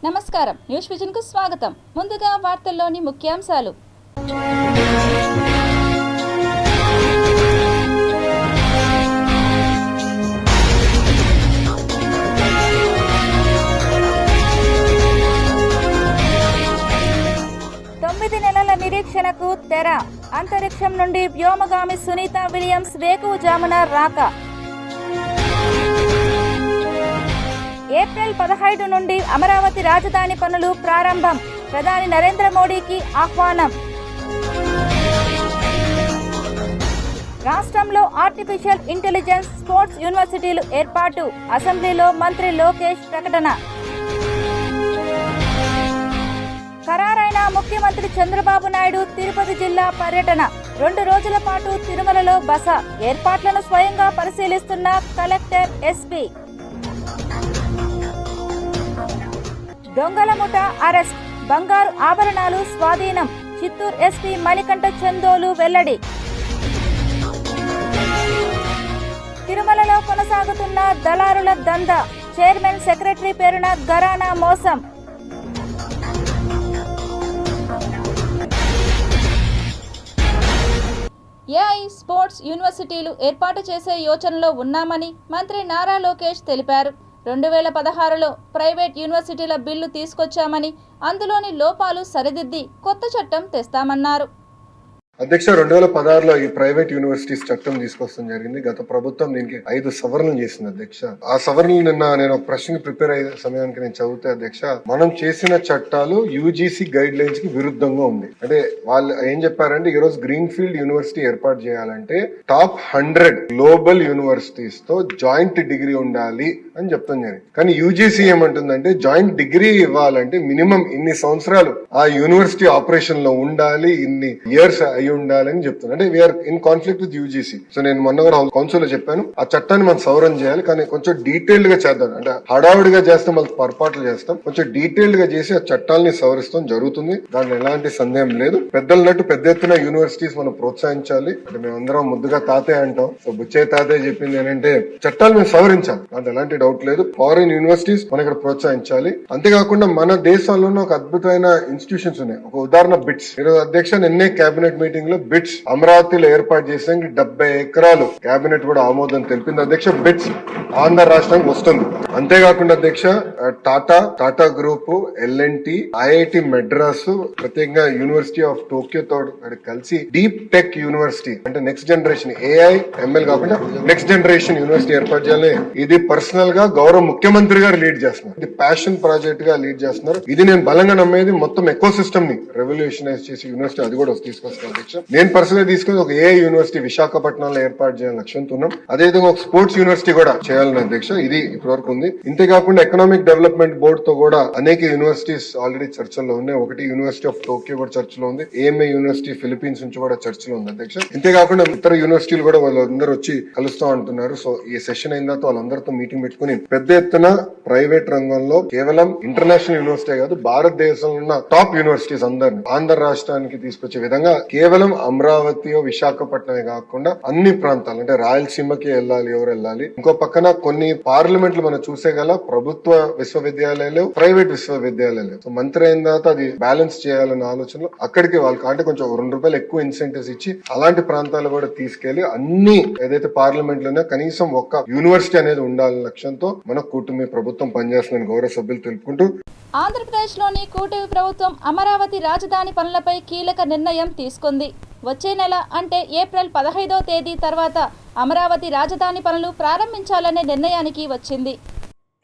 నమస్కారం, news vision కు స్వాగతం. ముందుగా వార్తల్లోని ముఖ్యాంశాలు. తొమ్మిది నెలల నిరీక్షణకు తెర. అంతరిక్షం నుండి వ్యోమగామి సునీత విలియమ్స్ వేకువజామున రాక. ఏప్రిల్ 15 నుండి అమరావతి రాజధాని పనులు ప్రారంభం. ప్రధాని నరేంద్ర మోడీకి ఆహ్వానం. రాష్ట్రంలో ఆర్టిఫిషియల్ ఇంటెలిజెన్స్ స్పోర్ట్స్ యూనివర్సిటీలు ఏర్పాటు. అసెంబ్లీలో మంత్రి లోకేష్ ప్రకటన. ఖరారైన ముఖ్యమంత్రి చంద్రబాబు నాయుడు తిరుపతి జిల్లా పర్యటన. 2 రోజుల పాటు తిరుమలలో బస. ఏర్పాట్లను స్వయంగా పరిశీలిస్తున్న కలెక్టర్, ఎస్పీ. దొంగల ముఠా అరెస్ట్. బంగారు ఆభరణాలు స్వాధీనం. చిత్తూరు ఎస్పీ మణికంఠ చందోలు వెల్లడి. తిరుమలలో కొనసాగుతున్న దళారుల దందా. చైర్మన్, సెక్రటరీ పేరున ఘరానా మోసం. ఏఐ స్పోర్ట్స్ యూనివర్సిటీలు ఏర్పాటు చేసే యోచనలో ఉన్నామని మంత్రి నారా లోకేష్ తెలిపారు. 2016లో ప్రైవేట్ యూనివర్సిటీల బిల్లు తీసుకొచ్చామని, అందులోని లోపాలు సరిదిద్ది కొత్త చట్టం తెస్తామన్నారు. అధ్యక్ష, 2016లో ఈ ప్రైవేట్ యూనివర్సిటీస్ చట్టం తీసుకొస్తాం జరిగింది. గత ప్రభుత్వం దీనికి 5 సవరణలు చేసింది అధ్యక్ష. ఆ సవరణలు నిన్న నేను ఒక ప్రశ్నకి ప్రిపేర్ అయ్యే సమయానికి నేను చదివితే అధ్యక్ష, మనం చేసిన చట్టాలు యూజీసీ గైడ్ లైన్స్ కి విరుద్ధంగా ఉంది. అంటే వాళ్ళు ఏం చెప్పారంటే, ఈ రోజు గ్రీన్ ఫీల్డ్ యూనివర్సిటీ ఏర్పాటు చేయాలంటే టాప్ 100 గ్లోబల్ యూనివర్సిటీస్ తో జాయింట్ డిగ్రీ ఉండాలి అని చెప్తాం జరిగింది. కానీ యూజీసీ ఏమంటుందంటే, జాయింట్ డిగ్రీ ఇవ్వాలంటే మినిమం ఇన్ని సంవత్సరాలు ఆ యూనివర్సిటీ ఆపరేషన్ లో ఉండాలి, ఇన్ని ఇయర్స్ అయి ఉండాలని చెప్తున్నారు. అంటే we are in conflict with UGC. So నేను మొన్న కూడా కౌన్సిల్ లో చెప్పాను, ఆ చట్టాన్ని మనం సవరణ చేయాలి, కానీ కొంచెం డీటెయిల్డ్ గా చేద్దాం. అంటే హడావుడిగా చేస్తాం, మళ్ళీ పొరపాట్లు చేస్తాం. కొంచెం డీటెయిల్డ్ గా చేసి ఆ చట్టాలని సవరిస్తాం జరుగుతుంది. దాంట్లో ఎలాంటి సందేహం లేదు. పెద్దలన్నట్టు పెద్ద ఎత్తున యూనివర్సిటీస్ మనం ప్రోత్సహించాలి. అంటే మేమందరం ముద్దుగా తాతయ్య అంటాం. సో బుచ్చే తాతయ్య చెప్పింది ఏంటంటే, చట్టాలు మేము సవరించాలి, దాంట్లో ఎలాంటి డౌట్ లేదు. ఫారిన్ యూనివర్సిటీస్ మనం ఇక్కడ ప్రోత్సహించాలి. అంతేకాకుండా మన దేశంలోనే ఒక అద్భుతమైన ఇన్స్టిట్యూషన్స్ ఉన్నాయి. ఒక ఉదాహరణ బిట్స్. ఈరోజు అధ్యక్ష, నిన్నే కేబినెట్ మీటింగ్ లో బిట్స్ అమరావతిలో ఏర్పాటు చేసేందుకు 70 ఎకరాలు కేబినెట్ కూడా ఆమోదం తెలిపింది అధ్యక్ష. బిట్స్ ఆంధ్ర రాష్ట్రానికి వస్తుంది. అంతేకాకుండా అధ్యక్ష, టాటా గ్రూప్, ఎల్ఎన్టీ, ఐఐటి మెడ్రాస్, ప్రత్యేకంగా యూనివర్సిటీ ఆఫ్ టోక్యో తో కలిసి డీప్ టెక్ యూనివర్సిటీ, అంటే నెక్స్ట్ జనరేషన్ ఏఐ ఎంఎల్ కాకుండా నెక్స్ట్ జనరేషన్ యూనివర్సిటీ ఏర్పాటు చేయాలి. ఇది పర్సనల్ గా గౌరవ ముఖ్యమంత్రి గారు లీడ్ చేస్తున్నారు. ఇది ప్యాషన్ ప్రాజెక్ట్ గా లీడ్ చేస్తున్నారు. ఇది నేను బలంగా నమ్మేది. మొత్తం ఎకో సిస్టమ్ ని రెవల్యూషనైజ్ చేసి యూనివర్సిటీ అది కూడా తీసుకొస్తాను అధ్యక్ష. నేను పర్సనల్ గా తీసుకుని ఒక ఏఐ యూనివర్సిటీ విశాఖపట్నంలో ఏర్పాటు చేయాలని లక్ష్యంతో ఉన్నాం. అదేవిధంగా ఒక స్పోర్ట్స్ యూనివర్సిటీ కూడా చేయాలని అధ్యక్ష. ఇది ఇప్పటివరకు ఉంది. ఇంతేకాకుండా ఎకనామిక్ డెవలప్మెంట్ బోర్డు తో కూడా అనేక యూనివర్సిటీస్ ఆల్రెడీ చర్చల్లో ఉన్నాయి. ఒకటి యూనివర్సిటీ ఆఫ్ టోక్యో కూడా చర్చలో ఉంది. ఏఎంఏ యూనివర్సిటీ ఫిలిప్పీన్స్ నుంచి కూడా చర్చలో ఉంది అధ్యక్ష. ఇంతేకాకుండా ఇతర యూనివర్సిటీలు కూడా వాళ్ళందరూ వచ్చి కలుస్తాం అంటున్నారు. సో ఈ సెషన్ అయిన తర్వాత వాళ్ళందరితో మీటింగ్ పెట్టుకుని పెద్ద ఎత్తున ప్రైవేట్ రంగంలో కేవలం ఇంటర్నేషనల్ యూనివర్సిటీ కాదు, భారతదేశంలో ఉన్న టాప్ యూనివర్సిటీస్ అందరినీ ఆంధ్ర రాష్ట్రానికి తీసుకొచ్చే విధంగా కేవలం అమరావతి, విశాఖపట్నమే కాకుండా అన్ని ప్రాంతాలు, అంటే రాయలసీమకి వెళ్ళాలి, ఎవరు వెళ్ళాలి. ఇంకో పక్కన కొన్ని పార్లమెంట్లు మనం చూసే గల ప్రభుత్వ విశ్వవిద్యాలయాలు, ప్రైవేట్ విశ్వవిద్యాలయాలు. సో మంత్రి అయిన తర్వాత అది బ్యాలెన్స్ చేయాలన్న ఆలోచనలో అక్కడికి వాళ్ళకి అంటే కొంచెం ₹2 ఎక్కువ ఇన్సెంటివ్స్ ఇచ్చి అలాంటి ప్రాంతాలు కూడా తీసుకెళ్లి అన్ని ఏదైతే పార్లమెంట్ లోనే కనీసం ఒక్క యూనివర్సిటీ అనేది ఉండాలన్న లక్ష్యంతో మన కూటమి ప్రభుత్వం పనిచేస్తుందని గౌరవ సభ్యులు తెలుపుకుంటూ, ఆంధ్రప్రదేశ్లోని కూటమి ప్రభుత్వం అమరావతి రాజధాని పనులపై కీలక నిర్ణయం తీసుకుంది. వచ్చే నెల అంటే ఏప్రిల్ 15వ తేదీ తర్వాత అమరావతి రాజధాని పనులు ప్రారంభించాలనే నిర్ణయానికి వచ్చింది.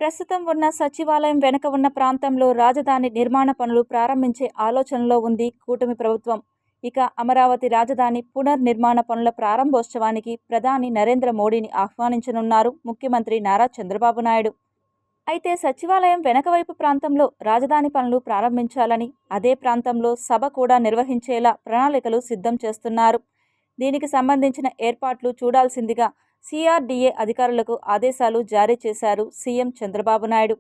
ప్రస్తుతం ఉన్న సచివాలయం వెనుక ఉన్న ప్రాంతంలో రాజధాని నిర్మాణ పనులు ప్రారంభించే ఆలోచనలో ఉంది కూటమి ప్రభుత్వం. ఇక అమరావతి రాజధాని పునర్నిర్మాణ పనుల ప్రారంభోత్సవానికి ప్రధాని నరేంద్ర మోడీని ఆహ్వానించనున్నారు ముఖ్యమంత్రి నారా చంద్రబాబు నాయుడు. అయితే సచివాలయం వెనకవైపు ప్రాంతంలో రాజధాని పనులు ప్రారంభించాలని, అదే ప్రాంతంలో సభ కూడా నిర్వహించేలా ప్రణాళికలు సిద్ధం చేస్తున్నారు. దీనికి సంబంధించిన ఏర్పాట్లు చూడాల్సిందిగా సిఆర్డీఏ అధికారులకు ఆదేశాలు జారీ చేశారు సీఎం చంద్రబాబు నాయుడు.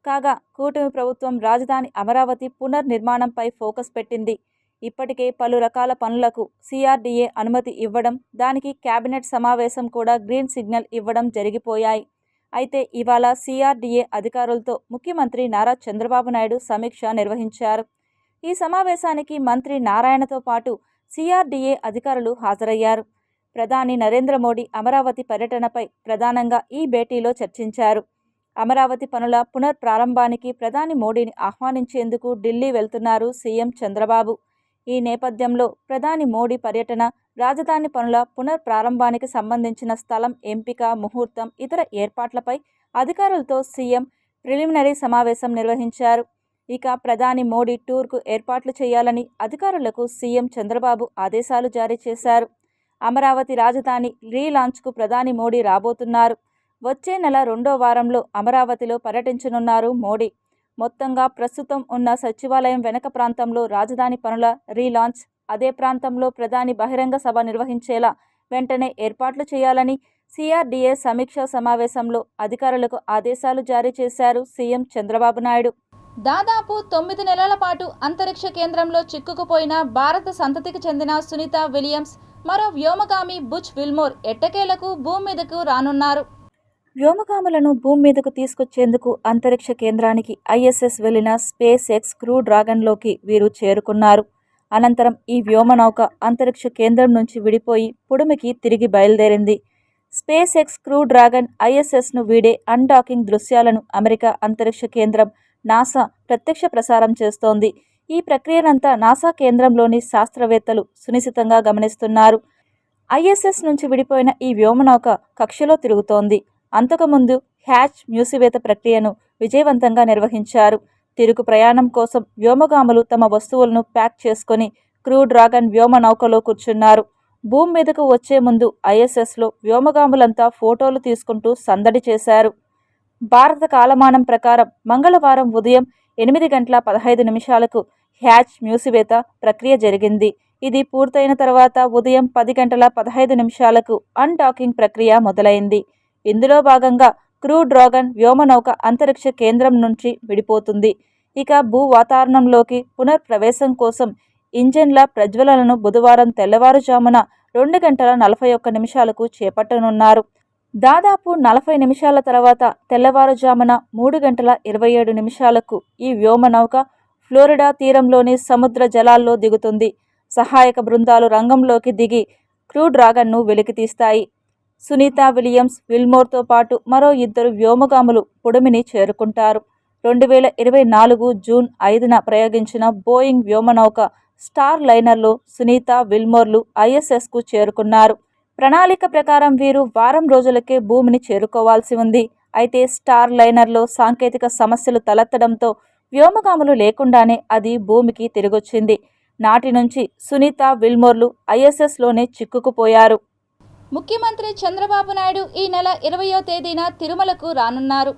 కాగా కూటమి ప్రభుత్వం రాజధాని అమరావతి పునర్నిర్మాణంపై ఫోకస్ పెట్టింది. ఇప్పటికే పలు రకాల పనులకు సిఆర్డీఏ అనుమతి ఇవ్వడం, దానికి కేబినెట్ సమావేశం కూడా గ్రీన్ సిగ్నల్ ఇవ్వడం జరిగిపోయాయి. అయితే ఇవాళ సిఆర్డీఏ అధికారులతో ముఖ్యమంత్రి నారా చంద్రబాబు నాయుడు సమీక్ష నిర్వహించారు. ఈ సమావేశానికి మంత్రి నారాయణతో పాటు సిఆర్డీఏ అధికారులు హాజరయ్యారు. ప్రధాని నరేంద్ర మోడీ అమరావతి పర్యటనపై ప్రధానంగా ఈ భేటీలో చర్చించారు. అమరావతి పనుల పునర్ప్రారంభానికి ప్రధాని మోడీని ఆహ్వానించేందుకు ఢిల్లీ వెళ్తున్నారు సీఎం చంద్రబాబు. ఈ నేపథ్యంలో ప్రధాని మోడీ పర్యటన, రాజధాని పనుల పునర్ప్రారంభానికి సంబంధించిన స్థలం ఎంపిక, ముహూర్తం, ఇతర ఏర్పాట్లపై అధికారులతో సీఎం ప్రిలిమినరీ సమావేశం నిర్వహించారు. ఇక ప్రధాని మోడీ టూర్కు ఏర్పాట్లు చేయాలని అధికారులకు సీఎం చంద్రబాబు ఆదేశాలు జారీ చేశారు. అమరావతి రాజధాని రీలాంచ్కు ప్రధాని మోడీ రాబోతున్నారు. వచ్చే నెల 2వ వారంలో అమరావతిలో పర్యటించనున్నారు మోడీ. మొత్తంగా ప్రస్తుతం ఉన్న సచివాలయం వెనక ప్రాంతంలో రాజధాని పనుల రీలాంచ్, అదే ప్రాంతంలో ప్రధాని బహిరంగ సభ నిర్వహించేలా వెంటనే ఏర్పాట్లు చేయాలని సిఆర్డీఏ సమీక్షా సమావేశంలో అధికారులకు ఆదేశాలు జారీ చేశారు సీఎం చంద్రబాబు నాయుడు. దాదాపు 9 నెలల పాటు అంతరిక్ష కేంద్రంలో చిక్కుకుపోయిన భారత సంతతికి చెందిన సునీత విలియమ్స్, మరో వ్యోమగామి బుచ్ విల్మోర్ ఎట్టకేలకు భూమి మీదకు రానున్నారు. వ్యోమగాములను భూమి మీదకు తీసుకొచ్చేందుకు అంతరిక్ష కేంద్రానికి ఐఎస్ఎస్ వెళ్లిన స్పేస్ ఎక్స్ క్రూ డ్రాగన్లోకి వీరు చేరుకున్నారు. అనంతరం ఈ వ్యోమనౌక అంతరిక్ష కేంద్రం నుంచి విడిపోయి పుడమికి తిరిగి బయలుదేరింది. స్పేస్ ఎక్స్ క్రూ డ్రాగన్ ఐఎస్ఎస్ను వీడే అన్డాకింగ్ దృశ్యాలను అమెరికా అంతరిక్ష కేంద్రం నాసా ప్రత్యక్ష ప్రసారం చేస్తోంది. ఈ ప్రక్రియనంతా నాసా కేంద్రంలోని శాస్త్రవేత్తలు సునిశితంగా గమనిస్తున్నారు. ఐఎస్ఎస్ నుంచి విడిపోయిన ఈ వ్యోమనౌక కక్షలో తిరుగుతోంది. అంతకుముందు హ్యాచ్ మూసివేత ప్రక్రియను విజయవంతంగా నిర్వహించారు. తిరుగు ప్రయాణం కోసం వ్యోమగాములు తమ వస్తువులను ప్యాక్ చేసుకుని క్రూ డ్రాగన్ వ్యోమనౌకలో కూర్చున్నారు. భూమి మీదకు వచ్చే ముందు ఐఎస్ఎస్లో వ్యోమగాములంతా ఫోటోలు తీసుకుంటూ సందడి చేశారు. భారత కాలమానం ప్రకారం మంగళవారం ఉదయం 8:15 హ్యాచ్ మూసివేత ప్రక్రియ జరిగింది. ఇది పూర్తయిన తర్వాత ఉదయం 10:15 అన్డాకింగ్ ప్రక్రియ మొదలైంది. ఇందులో భాగంగా క్రూ డ్రాగన్ వ్యోమనౌక అంతరిక్ష కేంద్రం నుంచి విడిపోతుంది. ఇక భూ వాతావరణంలోకి పునర్ప్రవేశం కోసం ఇంజన్ల ప్రజ్వలనను బుధవారం తెల్లవారుజామున 2:41 చేపట్టనున్నారు. దాదాపు 40 నిమిషాల తర్వాత తెల్లవారుజామున 3:27 ఈ వ్యోమనౌక ఫ్లోరిడా తీరంలోని సముద్ర జలాల్లో దిగుతుంది. సహాయక బృందాలు రంగంలోకి దిగి క్రూ డ్రాగన్ను వెలికితీస్తాయి. సునీత విలియమ్స్, విల్మోర్తో పాటు మరో 2 వ్యోమగాములు పుడమిని చేరుకుంటారు. 2024 జూన్ 5న ప్రయోగించిన బోయింగ్ వ్యోమనౌక స్టార్ లైనర్లో సునీత, విల్మోర్లు ఐఎస్ఎస్కు చేరుకున్నారు. ప్రణాళిక ప్రకారం వీరు వారం రోజులకే భూమిని చేరుకోవాల్సి ఉంది. అయితే స్టార్ లైనర్లో సాంకేతిక సమస్యలు తలెత్తడంతో వ్యోమగాములు లేకుండానే అది భూమికి తిరిగొచ్చింది. నాటి నుంచి సునీత, విల్మోర్లు ఐఎస్ఎస్లోనే చిక్కుకుపోయారు. ముఖ్యమంత్రి చంద్రబాబు నాయుడు ఈ నెల 20వ తేదీన తిరుమలకు రానున్నారు.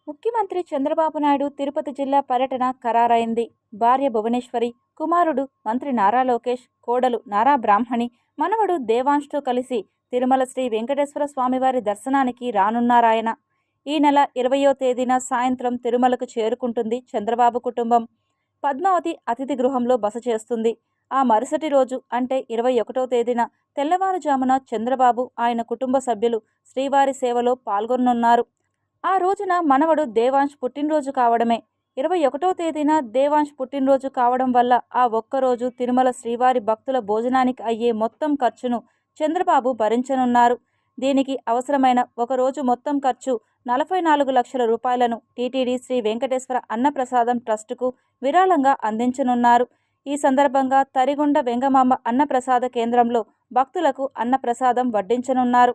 ముఖ్యమంత్రి చంద్రబాబు నాయుడు తిరుపతి జిల్లా పర్యటన ఖరారైంది. భార్య భువనేశ్వరి, కుమారుడు మంత్రి నారా లోకేష్, కోడలు నారా బ్రాహ్మణి, మనవడు దేవాంష్తో కలిసి తిరుమల శ్రీ వెంకటేశ్వర స్వామివారి దర్శనానికి రానున్నారాయన. ఈ నెల 20వ తేదీన సాయంత్రం తిరుమలకు చేరుకుంటుంది చంద్రబాబు కుటుంబం. పద్మావతి అతిథి గృహంలో బస చేస్తుంది. ఆ మరుసటి రోజు అంటే 21వ తేదీన తెల్లవారుజామున చంద్రబాబు, ఆయన కుటుంబ సభ్యులు శ్రీవారి సేవలో పాల్గొనున్నారు. ఆ రోజున మనవడు దేవాంశ్ పుట్టినరోజు కావడమే. 21వ తేదీన దేవాంశ్ పుట్టినరోజు కావడం వల్ల ఆ ఒక్కరోజు తిరుమల శ్రీవారి భక్తుల భోజనానికి అయ్యే మొత్తం ఖర్చును చంద్రబాబు భరించనున్నారు. దీనికి అవసరమైన ఒకరోజు మొత్తం ఖర్చు 44 లక్షల రూపాయలను టీటీడీ శ్రీ వెంకటేశ్వర అన్నప్రసాదం ట్రస్టుకు విరాళంగా అందించనున్నారు. ఈ సందర్భంగా తరిగొండ వెంగమాంబ అన్నప్రసాద కేంద్రంలో భక్తులకు అన్నప్రసాదం వడ్డించనున్నారు.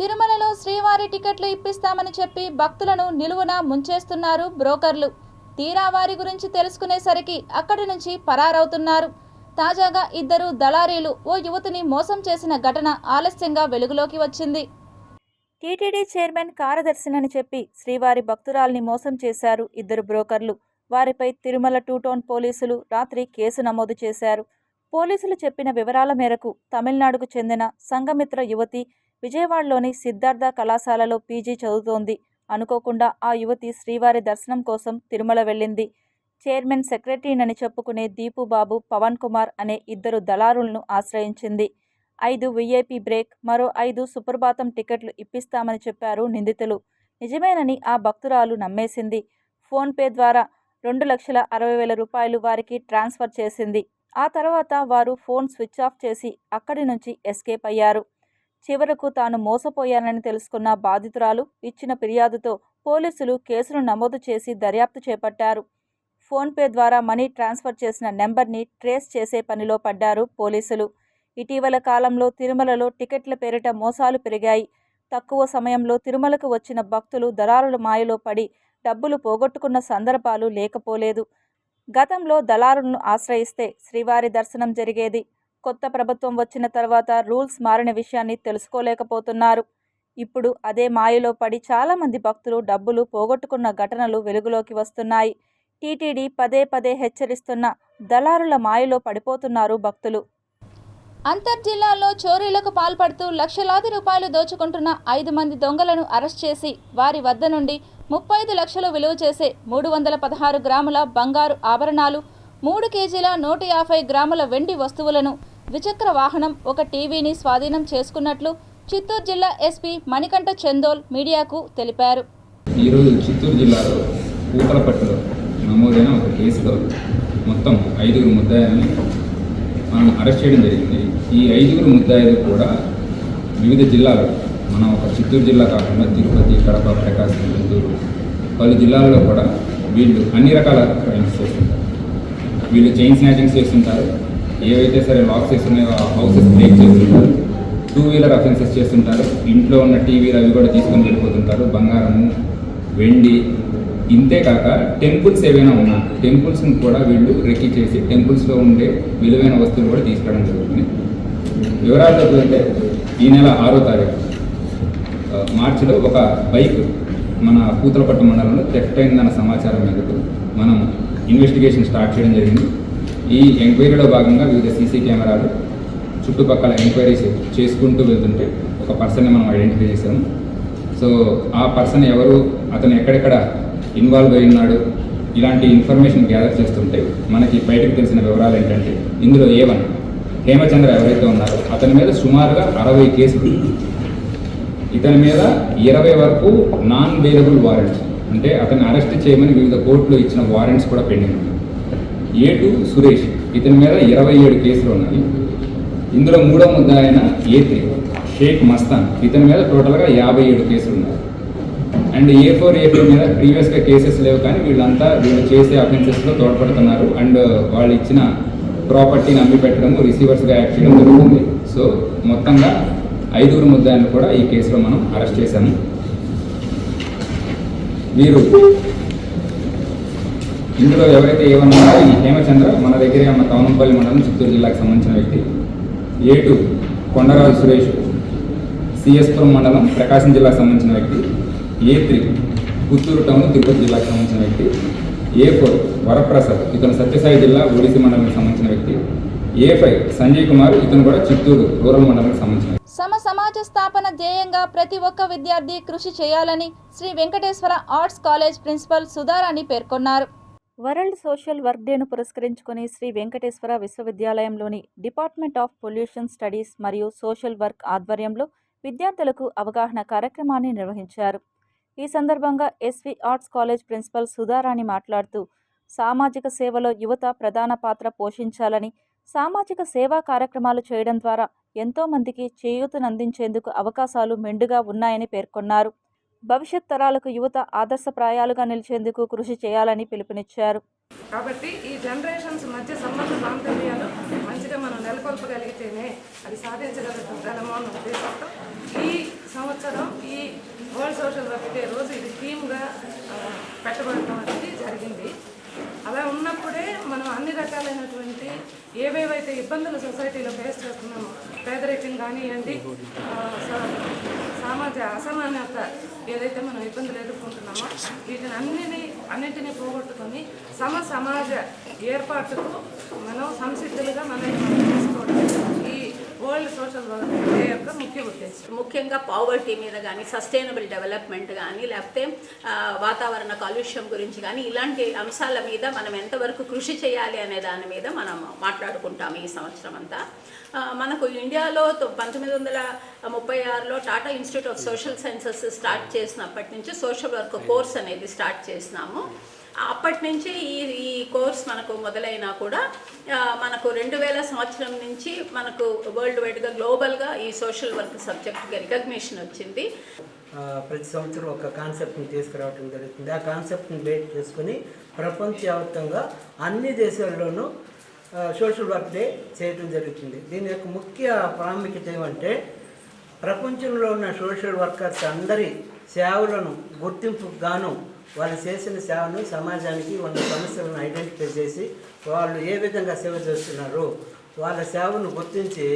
తిరుమలలో శ్రీవారి టికెట్లు ఇప్పిస్తామని చెప్పి భక్తులను నిలువున ముంచేస్తున్నారు బ్రోకర్లు. తీరా వారి గురించి తెలుసుకునేసరికి అక్కడి నుంచి పరారవుతున్నారు. తాజాగా 2 దళారీలు ఓ యువతిని మోసం చేసిన ఘటన ఆలస్యంగా వెలుగులోకి వచ్చింది. టీటీడీ చైర్మన్ కార్యదర్శినని చెప్పి శ్రీవారి భక్తురాల్ని మోసం చేశారు 2 బ్రోకర్లు. వారిపై తిరుమల 2 టౌన్ పోలీసులు రాత్రి కేసు నమోదు చేశారు. పోలీసులు చెప్పిన వివరాల మేరకు తమిళనాడుకు చెందిన సంఘమిత్ర యువతి విజయవాడలోని సిద్ధార్థ కళాశాలలో పీజీ చదువుతోంది. అనుకోకుండా ఆ యువతి శ్రీవారి దర్శనం కోసం తిరుమల వెళ్ళింది. చైర్మన్ సెక్రటరీనని చెప్పుకునే దీపుబాబు, పవన్ కుమార్ అనే 2 దళారులను ఆశ్రయించింది. 5 వీఐపీ బ్రేక్, మరో 5 సుప్రభాతం టికెట్లు ఇప్పిస్తామని చెప్పారు నిందితులు. నిజమేనని ఆ భక్తురాలు నమ్మేసింది. ఫోన్పే ద్వారా 2,60,000 రూపాయలు వారికి ట్రాన్స్ఫర్ చేసింది. ఆ తర్వాత వారు ఫోన్ స్విచ్ ఆఫ్ చేసి అక్కడి నుంచి ఎస్కేప్ అయ్యారు. చివరకు తాను మోసపోయానని తెలుసుకున్న బాధితురాలు ఇచ్చిన ఫిర్యాదుతో పోలీసులు కేసును నమోదు చేసి దర్యాప్తు చేపట్టారు. ఫోన్పే ద్వారా మనీ ట్రాన్స్ఫర్ చేసిన నెంబర్ని ట్రేస్ చేసే పనిలో పడ్డారు పోలీసులు. ఇటీవల కాలంలో తిరుమలలో టికెట్ల పేరిట మోసాలు పెరిగాయి. తక్కువ సమయంలో తిరుమలకు వచ్చిన భక్తులు దళారుల మాయలో పడి డబ్బులు పోగొట్టుకున్న సందర్భాలు లేకపోలేదు. గతంలో దళారులను ఆశ్రయిస్తే శ్రీవారి దర్శనం జరిగేది. కొత్త ప్రభుత్వం వచ్చిన తర్వాత రూల్స్ మారిన విషయాన్ని తెలుసుకోలేకపోతున్నారు. ఇప్పుడు అదే మాయలో పడి చాలామంది భక్తులు డబ్బులు పోగొట్టుకున్న ఘటనలు వెలుగులోకి వస్తున్నాయి. టీటీడీ పదే పదే హెచ్చరిస్తున్న దళారుల మాయలో పడిపోతున్నారు భక్తులు. అంతర్జిల్లాలో చోరీలకు పాల్పడుతూ లక్షలాది రూపాయలు దోచుకుంటున్న 5 మంది దొంగలను అరెస్ట్ చేసి వారి వద్ద నుండి 35 లక్షలు విలువ చేసే 316 గ్రాముల బంగారు ఆభరణాలు, 3 కేజీల 150 గ్రాముల వెండి వస్తువులను, ద్విచక్ర వాహనం, ఒక టీవీని స్వాధీనం చేసుకున్నట్లు చిత్తూరు జిల్లా ఎస్పీ మణికంఠ చందోల్ మీడియాకు తెలిపారు. ఈరోజు చిత్తూరు జిల్లాలో పూతలపట్టులో నమోదైన ఒక కేసులో మొత్తం 5 ముద్దాయిల్ని మనం అరెస్ట్ చేయడం జరిగింది. ఈ 5 ముద్దాయిలు కూడా వివిధ జిల్లాలు, మనం ఒక చిత్తూరు జిల్లా కాకుండా తిరుపతి, కడప, ప్రకాశం, గుంటూరు పలు జిల్లాల్లో కూడా వీళ్ళు అన్ని రకాల క్రైమ్స్ చేస్తుంటారు. వీళ్ళు చైన్ స్నాచింగ్స్ చేస్తుంటారు, ఏవైతే సరే లాక్స్ చేస్తున్నాయో ఆ హౌసెస్ బ్రేక్ చేస్తుంటారు, 2 వీలర్ అఫెన్సెస్ చేస్తుంటారు, ఇంట్లో ఉన్న టీవీలు అవి కూడా తీసుకొని వెళ్ళిపోతుంటారు, బంగారము, వెండి. ఇంతేకాక టెంపుల్స్ ఏవైనా ఉన్నా టెంపుల్స్ని కూడా వీళ్ళు రెక్కి చేసి టెంపుల్స్లో ఉండే విలువైన వస్తువులు కూడా తీసుకురావడం జరుగుతుంది. వివరాల్లోకి వెళ్తే ఈ నెల 6వ తారీఖు మార్చిలో ఒక బైక్ మన పూతలపట్టు మండలంలో థెఫ్ట్ అయిందన్న సమాచారం మేరకు మనం ఇన్వెస్టిగేషన్ స్టార్ట్ చేయడం జరిగింది. ఈ ఎంక్వైరీలో భాగంగా వివిధ సీసీ కెమెరాలు చుట్టుపక్కల ఎంక్వైరీస్ చేసుకుంటూ వెళ్తుంటే ఒక పర్సన్ని మనం ఐడెంటిఫై చేసాము. సో ఆ పర్సన్ ఎవరు, అతను ఎక్కడెక్కడ ఇన్వాల్వ్ అయి ఉన్నాడు, ఇలాంటి ఇన్ఫర్మేషన్ గ్యాదర్ చేస్తుంటే మనకి బయటకు తెలిసిన వివరాలు ఏంటంటే ఇందులో A1 హేమచంద్ర ఎవరైతే ఉన్నారో అతని మీద సుమారుగా 60 కేసులు, ఇతని మీద 20 వరకు నాన్ బెయిలబుల్ వారెంట్స్, అంటే అతన్ని అరెస్ట్ చేయమని వివిధ కోర్టులో ఇచ్చిన వారెంట్స్ కూడా పెండింగ్. A2 సురేష్, ఇతని మీద 27 కేసులు ఉన్నాయి. ఇందులో 3వ ముద్దాయి అయిన A3 షేక్ మస్తాన్, ఇతని మీద టోటల్గా 57 కేసులు ఉన్నాయి. అండ్ A4 మీద ప్రీవియస్గా కేసెస్ లేవు, కానీ వీళ్ళు చేసే అఫెన్సెస్లో తోడ్పడుతున్నారు అండ్ వాళ్ళు ఇచ్చిన ప్రాపర్టీని అమ్మి పెట్టడం, రిసీవర్స్గా యాక్ట్ చేయడం జరుగుతుంది. సో మొత్తంగా 5 ముద్దాయిలను కూడా ఈ కేసులో మనం అరెస్ట్ చేశాము. వీరు ఇందులో ఎవరైతే ఏమన్నారో ఈ హేమచంద్ర మన దగ్గరే ఉన్న కౌనంపల్లి మండలం చిత్తూరు జిల్లాకు సంబంధించిన వ్యక్తి. A2 కొండరాజు సురేష్ సిఎస్పురం మండలం ప్రకాశం జిల్లాకు సంబంధించిన వ్యక్తి. A3 పుత్తూరు టౌన్ తిరుపతి జిల్లాకు సంబంధించిన వ్యక్తి. A4 వరప్రసాద్, ఇతను సత్యసాయి జిల్లా ఒడిసి మండలానికి సంబంధించిన వ్యక్తి. A5 సంజయ్ కుమార్, ఇతను కూడా చిత్తూరు రూరల్ మండలానికి సంబంధించిన వ్యక్తి. సమాజ స్థాపన ధ్యేయంగా ప్రతి ఒక్క విద్యార్థి కృషి చేయాలని Shri Venkateswara arts college principal Sudharani పేర్కొన్నారు. వరల్డ్ సోషల్ వర్క్ డేను పురస్కరించుకుని శ్రీ వెంకటేశ్వర విశ్వవిద్యాలయంలోని డిపార్ట్మెంట్ ఆఫ్ పొల్యూషన్ స్టడీస్ మరియు సోషల్ వర్క్ ఆధ్వర్యంలో విద్యార్థులకు అవగాహన కార్యక్రమాన్ని నిర్వహించారు. ఈ సందర్భంగా SV arts college principal Sudharani మాట్లాడుతూ సామాజిక సేవలో యువత ప్రధాన పాత్ర పోషించాలని, సామాజిక సేవా కార్యక్రమాలు చేయడం ద్వారా ఎంతో మందికి చేయూతనందించేందుకు అవకాశాలు మెండుగా ఉన్నాయని పేర్కొన్నారు. భవిష్యత్ తరాలకు యువత ఆదర్శప్రాయాలుగా నిలిచేందుకు కృషి చేయాలని పిలుపునిచ్చారు. కాబట్టి ఈ జనరేషన్స్ మధ్య సంబంధ బాంధవ్యాలు మంచిగా మనం నెలకొల్పగలిగితేనే అది సాధించగలుగుతామో అన్న ఉద్దేశంతో ఈ సంవత్సరం ఈ వరల్డ్ సోషల్ వర్క్ డే రోజు ఇది థీమ్గా పెట్టబడటం అనేది జరిగింది. అలా ఉన్నప్పుడే మనం అన్ని రకాలైనటువంటి ఏవేవైతే ఇబ్బందులు సొసైటీలో ఫేస్ చేస్తున్నామో, పేదరికం కానివ్వండి, సామాజిక అసమానత ఏదైతే మనం ఇబ్బందులు ఎదుర్కొంటున్నామో వీటిని అన్నింటినీ పోగొట్టుకొని సమాజ ఏర్పాటుకు మనం సంసిద్ధులుగా మనం తీసుకోవడం ఈ వరల్డ్ సోషల్ డే యొక్క ముఖ్య ఉద్దేశం. ముఖ్యంగా పావర్టీ మీద కానీ, సస్టైనబుల్ డెవలప్మెంట్ కానీ, లేకపోతే వాతావరణ కాలుష్యం గురించి కానీ, ఇలాంటి అంశాల మీద మనం ఎంతవరకు కృషి చేయాలి అనే దాని మీద మనం మాట్లాడుకుంటాము ఈ సంవత్సరం అంతా. మనకు ఇండియాలో 1936లో Tata institute of social sciences start చేసినప్పటి నుంచి సోషల్ వర్క్ కోర్స్ అనేది స్టార్ట్ చేసినాము. అప్పటి నుంచి ఈ కోర్స్ మనకు మొదలైనా కూడా మనకు 2000 సంవత్సరం నుంచి మనకు వరల్డ్ వైడ్గా గ్లోబల్గా ఈ సోషల్ వర్క్ సబ్జెక్ట్గా రికగ్నిషన్ వచ్చింది. ప్రతి సంవత్సరం ఒక కాన్సెప్ట్ని తీసుకురావడం జరుగుతుంది. ఆ కాన్సెప్ట్ని బేస్ చేసుకుని ప్రపంచవ్యాప్తంగా అన్ని దేశాల్లోనూ సోషల్ వర్క్ డే చేయడం జరుగుతుంది. దీని యొక్క ముఖ్య ప్రాముఖ్యత ఏమంటే ప్రపంచంలో ఉన్న సోషల్ వర్కర్స్ అందరి సేవలను గుర్తింపుకు గాను వాళ్ళు చేసిన సేవను సమాజానికి వాళ్ళ సమస్యలను ఐడెంటిఫై చేసి వాళ్ళు ఏ విధంగా సేవ చేస్తున్నారు వాళ్ళ సేవను గుర్తించి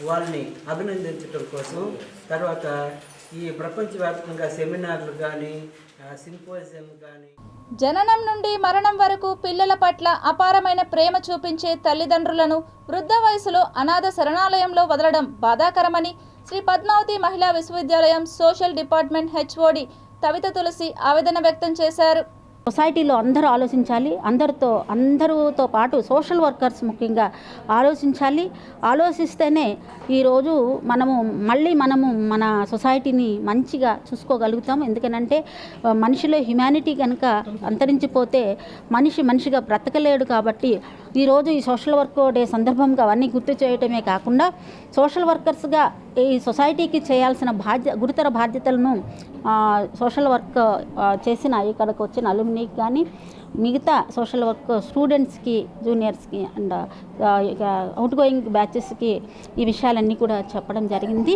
వాళ్ళని అభినందించడం కోసం తర్వాత ఈ ప్రపంచవ్యాప్తంగా సెమినార్లు కానీ సింపోజియం కానీ. జననం నుండి మరణం వరకు పిల్లల పట్ల అపారమైన ప్రేమ చూపించే తల్లిదండ్రులను వృద్ధ వయసులో అనాథ శరణాలయంలో వదలడం బాధాకరమని శ్రీ పద్మావతి మహిళా విశ్వవిద్యాలయం సోషల్ డిపార్ట్మెంట్ హెచ్ఓడి తవిత తులసి ఆవేదన వ్యక్తం చేశారు. సొసైటీలో అందరూ ఆలోచించాలి. అందరితో పాటు సోషల్ వర్కర్స్ ముఖ్యంగా ఆలోచించాలి. ఆలోచిస్తేనే ఈరోజు మనము మన సొసైటీని మంచిగా చూసుకోగలుగుతాం. ఎందుకనంటే మనిషిలో హ్యుమానిటీ కనుక అంతరించిపోతే మనిషిగా బ్రతకలేడు. కాబట్టి ఈరోజు ఈ సోషల్ వర్క్ డే సందర్భంగా అవన్నీ గుర్తు చేయటమే కాకుండా సోషల్ వర్కర్స్గా ఈ సొసైటీకి చేయాల్సిన గురుతర బాధ్యతలను సోషల్ వర్క్ చేసిన ఇక్కడికి వచ్చిన అలుమినీకి కానీ మిగతా సోషల్ వర్క్ స్టూడెంట్స్కి, జూనియర్స్కి అండ్ అవుట్ గోయింగ్ బ్యాచెస్కి ఈ విషయాలన్నీ కూడా చెప్పడం జరిగింది.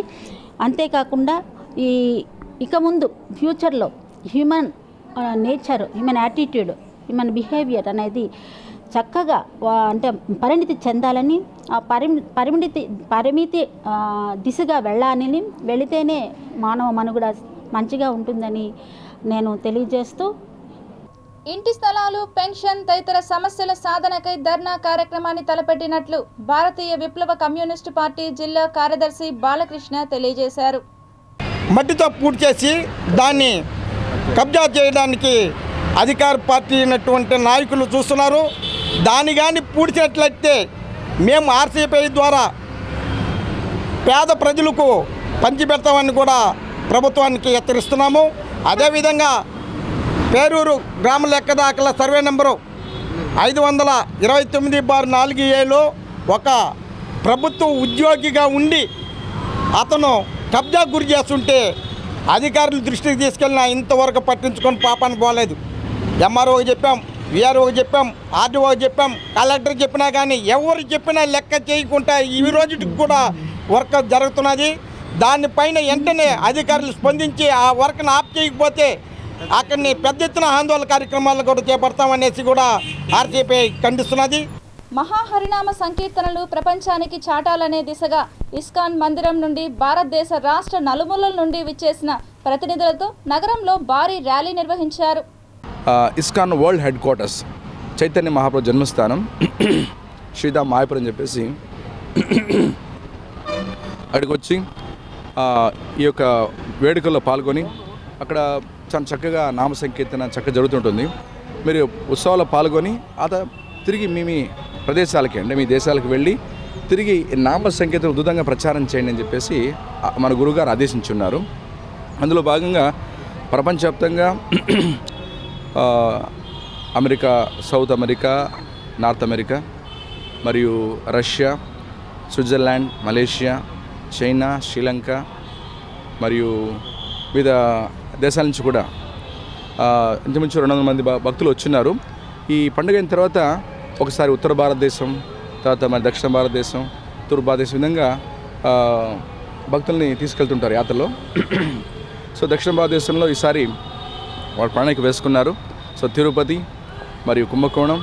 అంతేకాకుండా ఇక ముందు ఫ్యూచర్లో human nature, human attitude, human behaviour అనేది చక్కగా అంటే పరిణితి చెందాలని, ఆ పరిమితి దిశగా వెళితేనే మానవ మనుగడ మంచిగా ఉంటుందని నేను తెలియజేస్తూ ఇంటి స్థలాలు, పెన్షన్ తదితర సమస్యల సాధనకై ధర్నా కార్యక్రమాన్ని తలపెట్టినట్లు భారతీయ విప్లవ కమ్యూనిస్టు పార్టీ జిల్లా కార్యదర్శి బాలకృష్ణ తెలియజేశారు. మట్టితో పూర్తి చేసి దాన్ని కబ్జా చేయడానికి అధికార పార్టీ అయినటువంటి నాయకులు చూస్తున్నారు. దాన్ని కానీ పూడ్చినట్లయితే మేము ఆర్సీపీ ద్వారా పేద ప్రజలకు పంచిపెడతామని కూడా ప్రభుత్వానికి హెచ్చరిస్తున్నాము. అదేవిధంగా పేరూరు గ్రామ లెక్క దాఖల సర్వే నెంబరు 529/4A ఒక ప్రభుత్వ ఉద్యోగిగా ఉండి అతను కబ్జా గురి చేస్తుంటే అధికారుల దృష్టికి తీసుకెళ్ళినా ఇంతవరకు పట్టించుకొని పాపాన్ని పోలేదు. ఎంఆర్ఓకి చెప్పాం, విఆర్ఓకి చెప్పాం, ఆర్డీఓకి చెప్పాం, కలెక్టర్కి చెప్పినా కానీ ఎవరు చెప్పినా లెక్క చేయకుండా ఈ రోజుకి కూడా వర్క్ జరుగుతున్నది. దానిపైన వెంటనే అధికారులు స్పందించి ఆ వర్క్ను ఆఫ్ చేయకపోతే అక్కడిని పెద్ద ఎత్తున ఆందోళన కార్యక్రమాలు కూడా చేపడతామనేసి కూడా ఆర్సీపీ ఖండిస్తున్నది. మహాహరినామ సంకీర్తనలు ప్రపంచానికి చాటాలనే దిశగా ఇస్కాన్ మందిరం నుండి భారతదేశ రాష్ట్ర నలుమూలల నుండి విచ్చేసిన ప్రతినిధులతో నగరంలో భారీ ర్యాలీ నిర్వహించారు. ISKCON world headquarters Chaitanya Mahaprabhu జన్మస్థానం శ్రీధామ్ మాయపురం అని చెప్పేసి అక్కడికి వచ్చి ఈ యొక్క వేడుకల్లో పాల్గొని అక్కడ చాలా చక్కగా నామ సంకీర్తన చక్కగా జరుగుతుంటుంది. మీరు ఉత్సవాల్లో పాల్గొని తిరిగి మీ ప్రదేశాలకి అంటే మీ దేశాలకు వెళ్ళి తిరిగి నామ సంకీర్తన ఉధృతంగా ప్రచారం చేయండి అని చెప్పేసి మన గురుగారు ఆదేశించున్నారు. అందులో భాగంగా ప్రపంచవ్యాప్తంగా America, south America, north America మరియు Russia, Switzerland, Malaysia, China, Sri Lanka మరియు వివిధ దేశాల నుంచి కూడా ఇంచుమించు 200 మంది భక్తులు వచ్చిన్నారు. ఈ పండుగ అయిన తర్వాత ఒకసారి ఉత్తర భారతదేశం, తర్వాత మరి దక్షిణ భారతదేశం, తూర్పు భారతదేశం విధంగా భక్తుల్ని తీసుకెళ్తుంటారు యాత్రలో. సో దక్షిణ భారతదేశంలో ఈసారి వాళ్ళు ప్రణాళిక వేసుకున్నారు. సో తిరుపతి మరియు కుంభకోణం,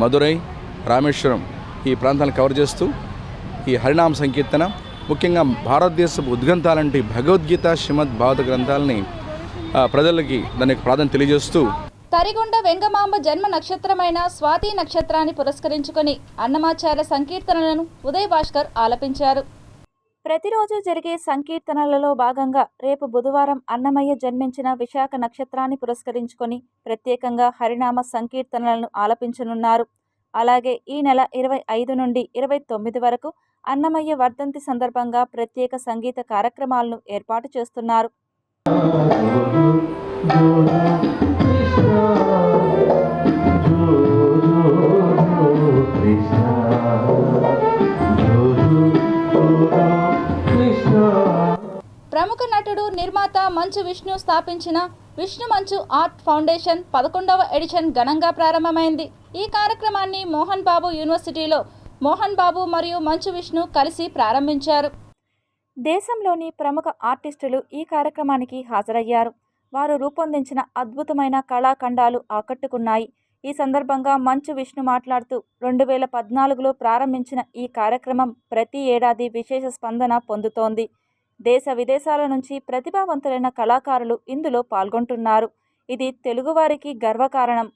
మదురై, రామేశ్వరం ఈ ప్రాంతాలను కవర్ చేస్తూ ఈ హరినామ సంకీర్తన ముఖ్యంగా భారతదేశపు ఉద్గ్రంథాలంటే భగవద్గీత, శ్రీమద్ భాగవత గ్రంథాలని ప్రజలకి దాని యొక్క ప్రాధాన్యత తెలియజేస్తూ తరిగొండ వెంగమాంబ జన్మ నక్షత్రమైన స్వాతి నక్షత్రాన్ని పురస్కరించుకొని అన్నమాచార్య సంకీర్తనలను ఉదయ్ భాస్కర్ ఆలపించారు. ప్రతిరోజు జరిగే సంకీర్తనలలో భాగంగా రేపు బుధవారం అన్నమయ్య జన్మించిన విశాఖ నక్షత్రాన్ని పురస్కరించుకొని ప్రత్యేకంగా హరినామ సంకీర్తనలను ఆలపించనున్నారు. అలాగే ఈ నెల 25 నుండి 29 వరకు అన్నమయ్య వర్ధంతి సందర్భంగా ప్రత్యేక సంగీత కార్యక్రమాలను ఏర్పాటు చేస్తున్నారు. ప్రముఖ నటుడు నిర్మాత మంచు విష్ణు స్థాపించిన విష్ణు మంచు ఆర్ట్ ఫౌండేషన్ 11వ ఎడిషన్ ఘనంగా ప్రారంభమైంది. ఈ కార్యక్రమాన్ని మోహన్ బాబు యూనివర్సిటీలో మోహన్ బాబు మరియు మంచు విష్ణు కలిసి ప్రారంభించారు. దేశంలోని ప్రముఖ ఆర్టిస్టులు ఈ కార్యక్రమానికి హాజరయ్యారు. వారు రూపొందించిన అద్భుతమైన కళాఖండాలు ఆకట్టుకున్నాయి. ఈ సందర్భంగా మంచు విష్ణు మాట్లాడుతూ 2014లో ప్రారంభించిన ఈ కార్యక్రమం ప్రతి ఏడాది విశేష స్పందన పొందుతోంది. దేశ విదేశాల నుంచి ప్రతిభావంతులైన కళాకారులు ఇందులో పాల్గొంటున్నారు. ఇది తెలుగువారికి గర్వకారణం.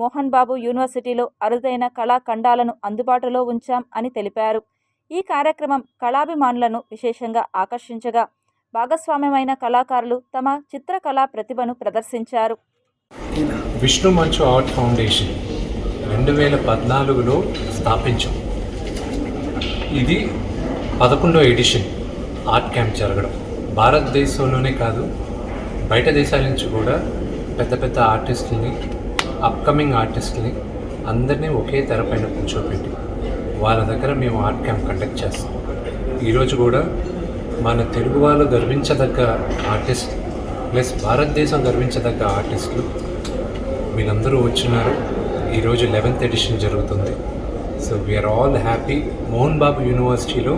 మోహన్ బాబు యూనివర్సిటీలో అరుదైన కళాఖండాలను అందుబాటులో ఉంచాం అని తెలిపారు. ఈ కార్యక్రమం కళాభిమానులను విశేషంగా ఆకర్షించగా భాగస్వామ్యమైన కళాకారులు తమ చిత్రకళా ప్రతిభను ప్రదర్శించారు. విష్ణు మంచు ఆర్ట్ ఫౌండేషన్ 2014లో స్థాపించాం. ఇది 11వ ఎడిషన్ ఆర్ట్ క్యాంప్ జరగడం. భారతదేశంలోనే కాదు, బయట దేశాల నుంచి కూడా పెద్ద పెద్ద ఆర్టిస్టులని, అప్కమింగ్ ఆర్టిస్టులని అందరినీ ఒకే తెరపైన కూర్చోబెట్టి వాళ్ళ దగ్గర మేము ఆర్ట్ క్యాంప్ కండక్ట్ చేస్తాం. ఈరోజు కూడా మన తెలుగు వాళ్ళు గర్వించదగ్గ ఆర్టిస్ట్ ప్లస్ భారతదేశం గర్వించదగ్గ ఆర్టిస్టులు వీళ్ళందరూ వచ్చినారు. ఈరోజు 11th ఎడిషన్ జరుగుతుంది. So we're all happy. Mohan Babu యూనివర్సిటీలో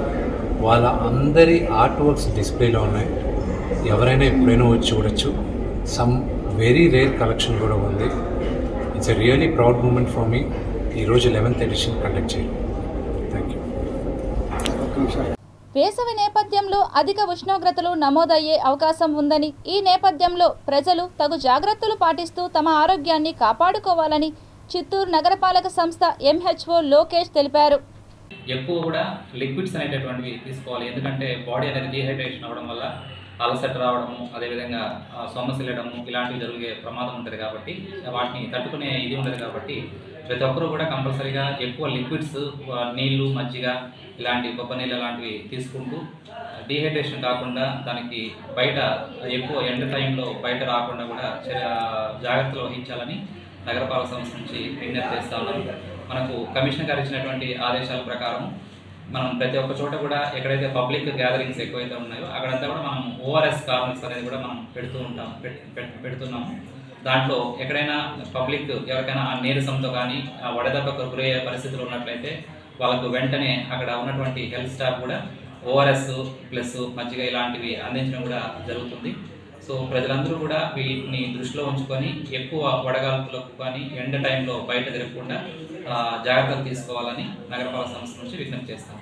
వాళ్ళ అందరి ఆర్ట్ వర్క్స్ డిస్ప్లేలో ఉన్నాయి. ఎవరైనా ఎప్పుడైనా వచ్చి చూడొచ్చు. సమ్ వెరీ రేర్ కలెక్షన్ కూడా ఉంది. It's a really proud moment for me ఈరోజు 11th ఎడిషన్ కండక్ట్ చేయడం. Thank you. వేసవి నేపథ్యంలో అధిక ఉష్ణోగ్రతలు నమోదయ్యే అవకాశం ఉందని, ఈ నేపథ్యంలో ప్రజలు తగు జాగ్రత్తలు పాటిస్తూ తమ ఆరోగ్యాన్ని కాపాడుకోవాలని చిత్తూరు నగరపాలక సంస్థ ఎంహెచ్ఓ లోకేష్ తెలిపారు. ఎక్కువ కూడా లిక్విడ్స్ అనేటటువంటివి తీసుకోవాలి. ఎందుకంటే బాడీ అనేది డీహైడ్రేషన్ అవ్వడం వల్ల అలసట రావడము, అదేవిధంగా సొమ్మసిల్లడము ఇలాంటివి జరిగే ప్రమాదం ఉంటుంది. కాబట్టి వాటిని తట్టుకునే ఇది ఉండదు. కాబట్టి ప్రతి ఒక్కరూ కూడా కంపల్సరీగా ఎక్కువ లిక్విడ్స్, నీళ్లు, మజ్జిగ ఇలాంటి కొబ్బరి నీళ్ళు లాంటివి తీసుకుంటూ డీహైడ్రేషన్ కాకుండా దానికి బయట ఎక్కువ ఎండ టైంలో బయట రాకుండా కూడా జాగ్రత్తలు వహించాలని నగరపాలక సంస్థ నుంచి విజ్ఞప్తి చేస్తా ఉన్నాం. మనకు కమిషనర్ గారు ఇచ్చినటువంటి ఆదేశాల ప్రకారం మనం ప్రతి ఒక్క చోట కూడా ఎక్కడైతే పబ్లిక్ గ్యాదరింగ్స్ ఎక్కువైతే ఉన్నాయో అక్కడంతా కూడా మనం ఓఆర్ఎస్ కార్నర్స్ అనేది కూడా మనం పెడుతున్నాము. దాంట్లో ఎక్కడైనా పబ్లిక్ ఎవరికైనా ఆ నీరసంతో కానీ వడదెబ్బకు గురయ్యే పరిస్థితులు ఉన్నట్లయితే వాళ్ళకు వెంటనే అక్కడ ఉన్నటువంటి హెల్త్ స్టాఫ్ కూడా ఓఆర్ఎస్ ప్లస్ మజ్జిగ ఇలాంటివి అందించడం కూడా జరుగుతుంది. సో ప్రజలందరూ కూడా వీటిని దృష్టిలో ఉంచుకొని ఎక్కువ వడగాల్పులకు కానీ ఎండ టైంలో బయట తిరగకుండా జాగ్రత్తలు తీసుకోవాలని నగరపాలక సంస్థ నుంచి విజ్ఞప్తి చేస్తాం.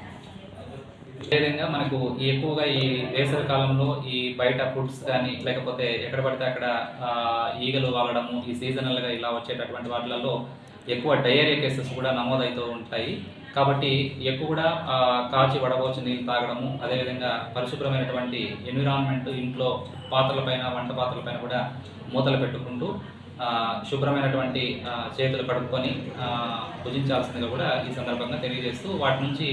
అదేవిధంగా మనకు ఎక్కువగా ఈ వేసవి కాలంలో ఈ బయట ఫుడ్స్ కానీ లేకపోతే ఎక్కడ పడితే అక్కడ ఈగలు వాలడము, ఈ సీజనల్గా ఇలా వచ్చేటటువంటి వాటిలలో ఎక్కువ డయేరియా కేసెస్ కూడా నమోదవుతూ ఉంటాయి. కాబట్టి ఎక్కువ కూడా కాచి వడబోచి నీళ్ళు తాగడము, అదేవిధంగా పరిశుభ్రమైనటువంటి ఎన్విరాన్మెంట్ ఇంట్లో పాత్రలపైన, వంట పాత్రలపైన కూడా మూతలు పెట్టుకుంటూ శుభ్రమైనటువంటి చేతులు కడుక్కొని భుజించాల్సిందిగా కూడా ఈ సందర్భంగా తెలియజేస్తూ వాటి నుంచి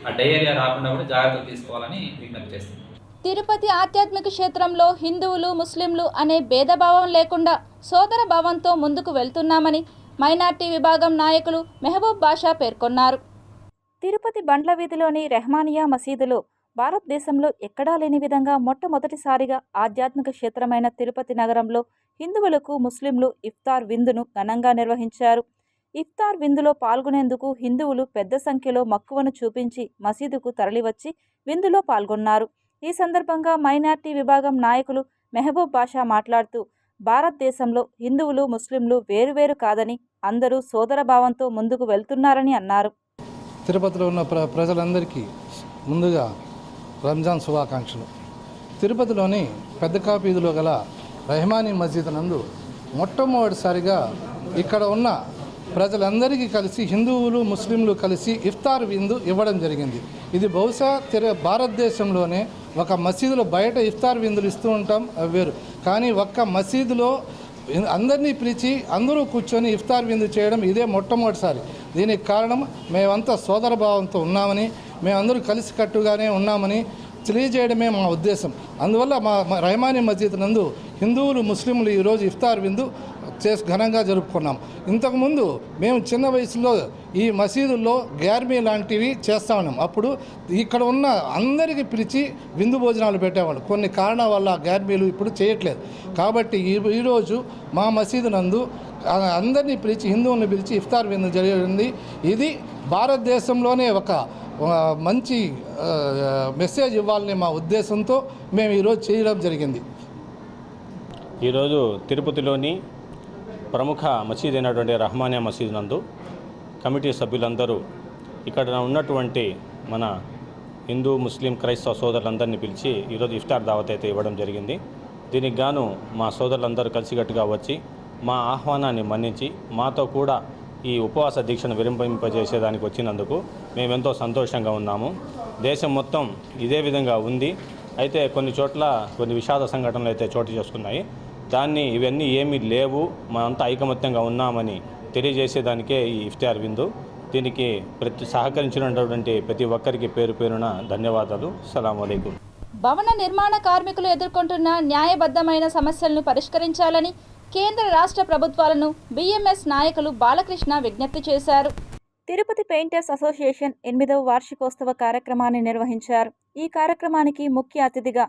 ఆ డయేరియా రాకుండా కూడా జాగ్రత్తలు తీసుకోవాలని విజ్ఞప్తి చేస్తున్నాం. తిరుపతి ఆధ్యాత్మిక క్షేత్రంలో హిందువులు, ముస్లింలు అనే భేదభావం లేకుండా సోదర భావంతో ముందుకు వెళ్తున్నామని మైనార్టీ విభాగం నాయకులు మెహబూబ్ బాషా పేర్కొన్నారు. తిరుపతి బండ్ల వీధిలోని రెహమానియా మసీదులో భారతదేశంలో ఎక్కడా లేని విధంగా మొట్టమొదటిసారిగా ఆధ్యాత్మిక క్షేత్రమైన తిరుపతి నగరంలో హిందువులకు ముస్లింలు ఇఫ్తార్ విందును ఘనంగా నిర్వహించారు. ఇఫ్తార్ విందులో పాల్గొనేందుకు హిందువులు పెద్ద సంఖ్యలో మక్కువను చూపించి మసీదుకు తరలివచ్చి విందులో పాల్గొన్నారు. ఈ సందర్భంగా మైనార్టీ విభాగం నాయకులు మెహబూబ్ బాషా మాట్లాడుతూ భారతదేశంలో హిందువులు, ముస్లింలు వేరువేరు కాదని అందరూ సోదరభావంతో ముందుకు వెళ్తున్నారని అన్నారు. తిరుపతిలో ఉన్న ప్రజలందరికీ ముందుగా రంజాన్ శుభాకాంక్షలు. తిరుపతిలోని పెద్ద కాపీదులో గల రెహమానీ మసీద్ నందు మొట్టమొదటిసారిగా ఇక్కడ ఉన్న ప్రజలందరికీ కలిసి హిందువులు ముస్లింలు కలిసి ఇఫ్తార్ విందు ఇవ్వడం జరిగింది. ఇది బహుశా భారతదేశంలోనే ఒక మసీదులో బయట ఇఫ్తార్ విందులు ఇస్తూ ఉంటాం, అవి వేరు. కానీ ఒక్క మసీదులో అందరినీ పిలిచి అందరూ కూర్చొని ఇఫ్తార్ విందు చేయడం ఇదే మొట్టమొదటిసారి. దీనికి కారణం మేమంతా సోదరభావంతో ఉన్నామని, మేమందరూ కలిసికట్టుగానే ఉన్నామని తెలియజేయడమే మా ఉద్దేశం. అందువల్ల మా రెహమానీ మస్జిద్ నందు హిందువులు ముస్లింలు ఈరోజు ఇఫ్తార్ విందు ఘనంగా జరుపుకున్నాం. ఇంతకుముందు మేము చిన్న వయసులో ఈ మసీదుల్లో గ్యార్మీ లాంటివి చేస్తా ఉన్నాం. అప్పుడు ఇక్కడ ఉన్న అందరికీ పిలిచి విందు భోజనాలు పెట్టేవాళ్ళు. కొన్ని కారణాల వల్ల గ్యార్మీలు ఇప్పుడు చేయట్లేదు. కాబట్టి ఈరోజు మా మసీదు నందు అందరినీ పిలిచి హిందువులను పిలిచి ఇఫ్తార్ విందు జరిగింది. ఇది భారతదేశంలోనే ఒక మంచి మెసేజ్ ఇవ్వాలని మా ఉద్దేశంతో మేము ఈరోజు చేయడం జరిగింది. ఈరోజు తిరుపతిలోని ప్రముఖ మసీద్ అయినటువంటి రహమానియా మసీద్ నందు కమిటీ సభ్యులందరూ ఇక్కడ ఉన్నటువంటి మన హిందూ ముస్లిం క్రైస్తవ సోదరులందరినీ పిలిచి ఈరోజు ఇఫ్తార్ దావత్ అయితే ఇవ్వడం జరిగింది. దీనికి గాను మా సోదరులందరూ కలిసికట్టుగా వచ్చి మా ఆహ్వానాన్ని మన్నించి మాతో కూడా ఈ ఉపవాస దీక్షను విరింపజేసేదానికి వచ్చినందుకు మేమెంతో సంతోషంగా ఉన్నాము. దేశం మొత్తం ఇదే విధంగా ఉంది. అయితే కొన్ని చోట్ల కొన్ని విషాద సంఘటనలు అయితే చోటు చేసుకున్నాయి. ఇవన్నీ ఏమీ లేవు, మనంతా ఐకమత్యంగా ఉన్నామని తెలియజేసేదానికే ఈ ఇఫ్తార్ విందు. దీనికి సహకరించినటువంటి ప్రతి ఒక్కరికి పేరు పేరున ధన్యవాదాలు. సలాం అలైకుం. భవన నిర్మాణ కార్మికులు ఎదుర్కొంటున్న న్యాయబద్ధమైన సమస్యలను పరిష్కరించాలని కేంద్ర రాష్ట్ర ప్రభుత్వాలను బీఎంఎస్ నాయకులు బాలకృష్ణ విజ్ఞప్తి చేశారు. తిరుపతి పెయింటర్స్ అసోసియేషన్ 8వ వార్షికోత్సవ కార్యక్రమాన్ని నిర్వహించారు. ఈ కార్యక్రమానికి ముఖ్య అతిథిగా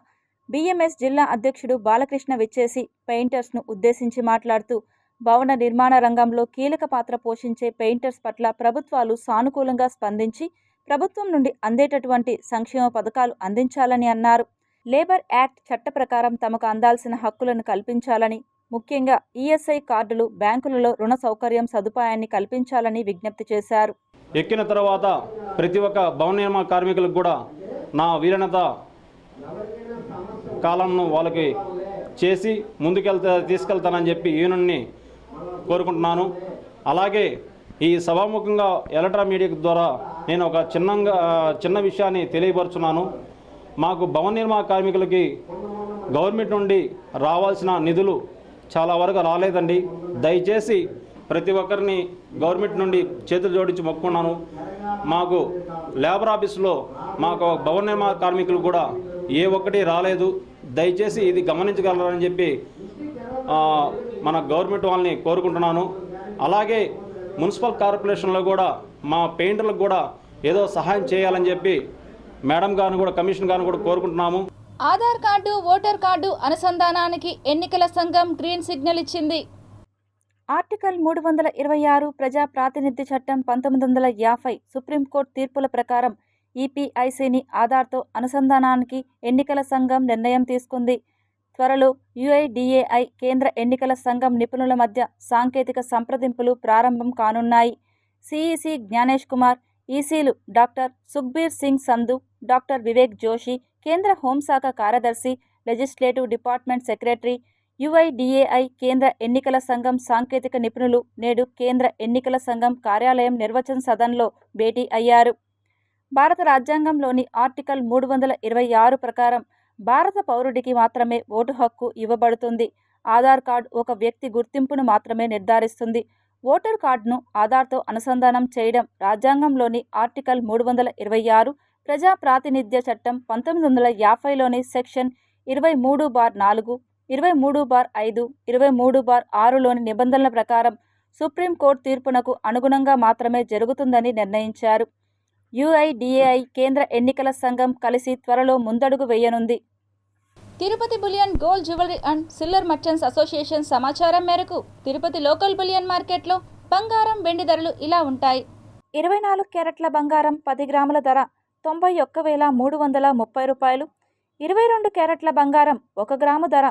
బీఎంఎస్ జిల్లా అధ్యక్షుడు బాలకృష్ణ విచ్చేసి పెయింటర్స్ను ఉద్దేశించి మాట్లాడుతూ భవన నిర్మాణ రంగంలో కీలక పాత్ర పోషించే పెయింటర్స్ పట్ల ప్రభుత్వాలు సానుకూలంగా స్పందించి ప్రభుత్వం నుండి అందేటటువంటి సంక్షేమ పథకాలు అందించాలని అన్నారు. లేబర్ యాక్ట్ చట్ట ప్రకారం తమకు అందాల్సిన హక్కులను కల్పించాలని, ముఖ్యంగా ఈఎస్ఐ కార్డులు, బ్యాంకులలో రుణ సౌకర్యం సదుపాయాన్ని కల్పించాలని విజ్ఞప్తి చేశారు. ఎక్కిన తర్వాత ప్రతి ఒక్క భవన నిర్మాణ కార్మికులకు కూడా నా వీరనత కాలంను వాళ్ళకి చేసి తీసుకెళ్తానని చెప్పి యూనియన్ని కోరుకుంటున్నాను. అలాగే ఈ సభాముఖంగా ఎలక్ట్రా మీడియా ద్వారా నేను ఒక చిన్న విషయాన్ని తెలియపరుచున్నాను. మాకు భవన నిర్మాణ కార్మికులకి గవర్నమెంట్ నుండి రావాల్సిన నిధులు చాలా వరకు రాలేదండి. దయచేసి ప్రతి ఒక్కరిని గవర్నమెంట్ నుండి చేతులు జోడించి మొక్కుకున్నాను. మాకు లేబర్ ఆఫీసులో మాకు భవన నిర్మాణ కార్మికులు కూడా ఏ ఒక్కటి రాలేదు. దయచేసి ఇది గమనించగలరని చెప్పి మన గవర్నమెంట్ వాళ్ళని కోరుకుంటున్నాను. అలాగే మున్సిపల్ కార్పొరేషన్లో కూడా మా పెయింటర్లకు కూడా ఏదో సహాయం చేయాలని చెప్పి మేడం గారిని కూడా కమిషన్ గారిని కూడా కోరుకుంటున్నాము. ఆధార్ కార్డు, ఓటర్ కార్డు అనుసంధానానికి ఎన్నికల సంఘం గ్రీన్ సిగ్నల్ ఇచ్చింది. ఆర్టికల్ 326 ప్రజా ప్రాతినిధ్య చట్టం 1950 సుప్రీంకోర్టు తీర్పుల ప్రకారం ఈపీఐసిని ఆధార్తో అనుసంధానానికి ఎన్నికల సంఘం నిర్ణయం తీసుకుంది. త్వరలో యుఐడిఏఐ కేంద్ర ఎన్నికల సంఘం నిపుణుల మధ్య సాంకేతిక సంప్రదింపులు ప్రారంభం కానున్నాయి. సిఈసి జ్ఞానేష్ కుమార్, ఈసీలు డాక్టర్ సుఖ్బీర్ సింగ్ సంధు, డాక్టర్ వివేక్ జోషి, కేంద్ర హోంశాఖ కార్యదర్శి, లెజిస్లేటివ్ డిపార్ట్మెంట్ సెక్రటరీ, యుఐడిఏఐ కేంద్ర ఎన్నికల సంఘం సాంకేతిక నిపుణులు నేడు కేంద్ర ఎన్నికల సంఘం కార్యాలయం నిర్వచన సదన్లో భేటీ అయ్యారు. భారత రాజ్యాంగంలోని ఆర్టికల్ 326 ప్రకారం భారత పౌరుడికి మాత్రమే ఓటు హక్కు ఇవ్వబడుతుంది. ఆధార్ కార్డు ఒక వ్యక్తి గుర్తింపును మాత్రమే నిర్ధారిస్తుంది. ఓటర్ కార్డును ఆధార్తో అనుసంధానం చేయడం రాజ్యాంగంలోని ఆర్టికల్ 326 ప్రజా ప్రాతినిధ్య చట్టం 1950లోని సెక్షన్ 23/4, 23/5, 23/6లోని నిబంధనల ప్రకారం సుప్రీంకోర్టు తీర్పునకు అనుగుణంగా మాత్రమే జరుగుతుందని నిర్ణయించారు. యుఐడిఏఐ కేంద్ర ఎన్నికల సంఘం కలిసి త్వరలో ముందడుగు వేయనుంది. Tirupati bullion gold jewellery and silver merchants association సమాచారం మేరకు తిరుపతి లోకల్ బులియన్ మార్కెట్లో బంగారం, వెండి ధరలు ఇలా ఉంటాయి. 24 క్యారెట్ల బంగారం 10 గ్రాముల ధర 91,330 రూపాయలు. 22 క్యారెట్ల బంగారం 1 గ్రాము ధర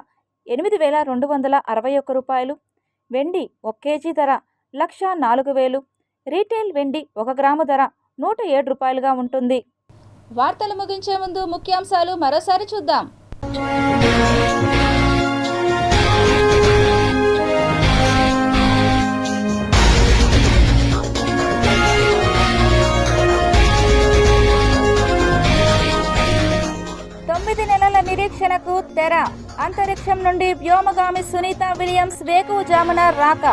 8,261 రూపాయలు. వెండి 1 కేజీ ధర 1,04,000. రీటైల్ వెండి 1 గ్రాము ధర 107 రూపాయలుగా ఉంటుంది. వార్తలు ముగించే ముందు ముఖ్యాంశాలు మరోసారి చూద్దాం. తెర. అంతరిక్షం నుండి వ్యోమగామి సునీత విలియమ్స్ వేకువజామున రాక.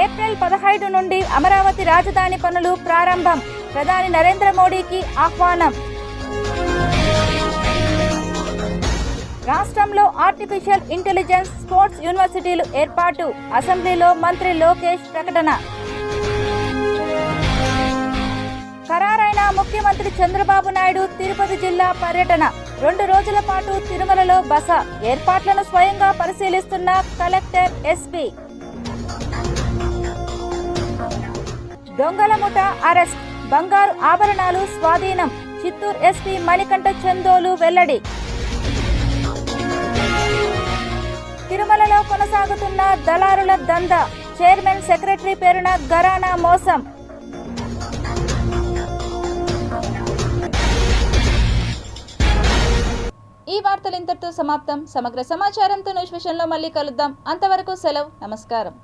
ఏప్రిల్ 15 నుండి అమరావతి రాజధాని పనులు ప్రారంభం. ప్రధాని నరేంద్ర మోడీకి ఆహ్వానం. రాష్ట్రంలో ఆర్టిఫిషియల్ ఇంటెలిజెన్స్ స్పోర్ట్స్ యూనివర్సిటీలు ఏర్పాటు. అసెంబ్లీలో మంత్రి లోకేష్ ప్రకటన. ఖరారైన ముఖ్యమంత్రి చంద్రబాబు నాయుడు తిరుపతి జిల్లా పర్యటన. 2 రోజుల పాటు తిరుమలలో బస. ఏర్పాట్లను స్వయంగా పరిశీలిస్తున్న కలెక్టర్ ఎస్పీ. దొంగల ముఠ అరెస్ట్. బంగారు ఆభరణాలు స్వాధీనం. చిత్తూరు ఎస్పీ మణికంఠ చందోలు వెల్లడి. తిరుమలలో కొనసాగుతున్న దళారుల దందా. చైర్మన్ సెక్రటరీ పేరున ఘరానా మోసం. ఈ వార్తలు ఇంతటితో సమాప్తం. సమగ్ర సమాచారంతో న్యూస్ విషయంలో మళ్ళీ కలుద్దాం. అంతవరకు సెలవు. నమస్కారం.